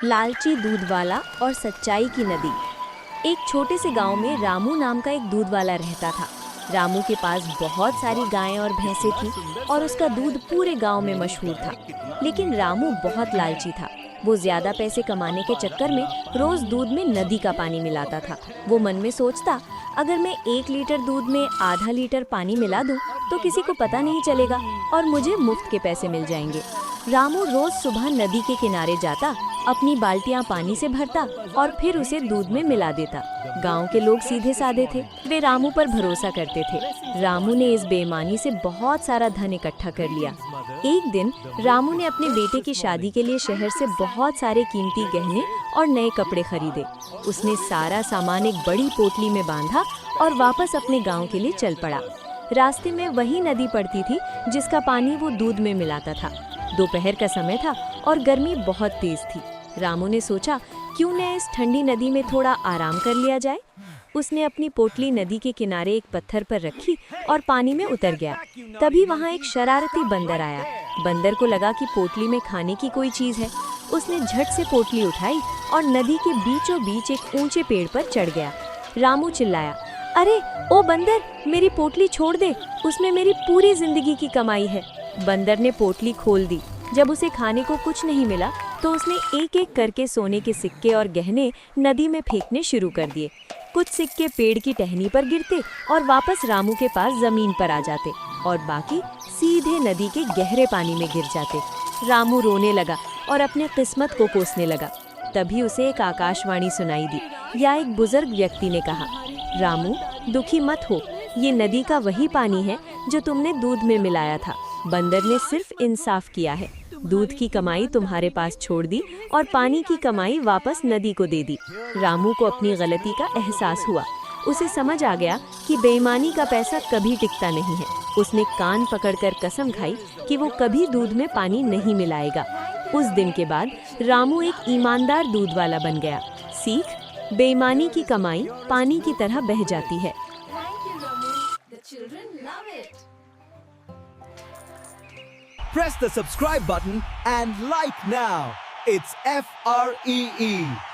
लालची दूध वाला और सच्चाई की नदी। एक छोटे से गांव में रामू नाम का एक दूध वाला रहता था। रामू के पास बहुत सारी गायें और भैंसें थी और उसका दूध पूरे गांव में मशहूर था। लेकिन रामू बहुत लालची था। वो ज्यादा पैसे कमाने के चक्कर में रोज दूध में नदी का पानी मिलाता था। वो मन में सोचता, अगर मैं 1 लीटर दूध में आधा लीटर पानी मिला दूं, तो किसी को पता नहीं चलेगा और मुझे मुफ्त के पैसे मिल जाएंगे। रामू रोज सुबह नदी के किनारे जाता, अपनी बाल्टियां पानी से भरता और फिर उसे दूध में मिला देता। गांव के लोग सीधे साधे थे, वे रामू पर भरोसा करते थे। रामू ने इस बेईमानी से बहुत सारा धन इकट्ठा कर लिया। एक दिन रामू ने अपने बेटे की शादी के लिए शहर से बहुत सारे कीमती गहने और नए कपड़े खरीदे। उसने सारा सामान एक बड़ी पोटली में बांधा और वापस अपने गांव के लिए चल पड़ा। रास्ते में वही नदी पड़ती थी जिसका पानी वो दूध में मिलाता था। दोपहर का समय था और गर्मी बहुत तेज थी। रामू ने सोचा, क्यों न इस ठंडी नदी में थोड़ा आराम कर लिया जाए। उसने अपनी पोटली नदी के किनारे एक पत्थर पर रखी और पानी में उतर गया। तभी वहाँ एक शरारती बंदर आया। बंदर को लगा कि पोटली में खाने की कोई चीज है। उसने झट से पोटली उठाई और नदी के बीचों बीच एक ऊंचे पेड़ पर चढ़ गया। रामू चिल्लाया, अरे ओ बंदर, मेरी पोटली छोड़ दे, उसमें मेरी पूरी जिंदगी की कमाई है। बंदर ने पोटली खोल दी। जब उसे खाने को कुछ नहीं मिला तो उसने एक एक करके सोने के सिक्के और गहने नदी में फेंकने शुरू कर दिए। कुछ सिक्के पेड़ की टहनी पर गिरते और वापस रामू के पास जमीन पर आ जाते और बाकी सीधे नदी के गहरे पानी में गिर जाते। रामू रोने लगा और अपने किस्मत को कोसने लगा। तभी उसे एक आकाशवाणी सुनाई दी। या एक बुजुर्ग व्यक्ति ने कहा, रामू, दुखी मत हो, ये नदी का वही पानी है जो तुमने दूध में मिलाया था। बंदर ने सिर्फ इंसाफ किया है। दूध की कमाई तुम्हारे पास छोड़ दी और पानी की कमाई वापस नदी को दे दी। रामू को अपनी गलती का एहसास हुआ। उसे समझ आ गया कि बेईमानी का पैसा कभी टिकता नहीं है। उसने कान पकड़कर कसम खाई कि वो कभी दूध में पानी नहीं मिलाएगा। उस दिन के बाद रामू एक ईमानदार दूध वाला बन गया। सीख, बेईमानी की कमाई पानी की तरह बह जाती है। Press the subscribe button and like now. It's FREE.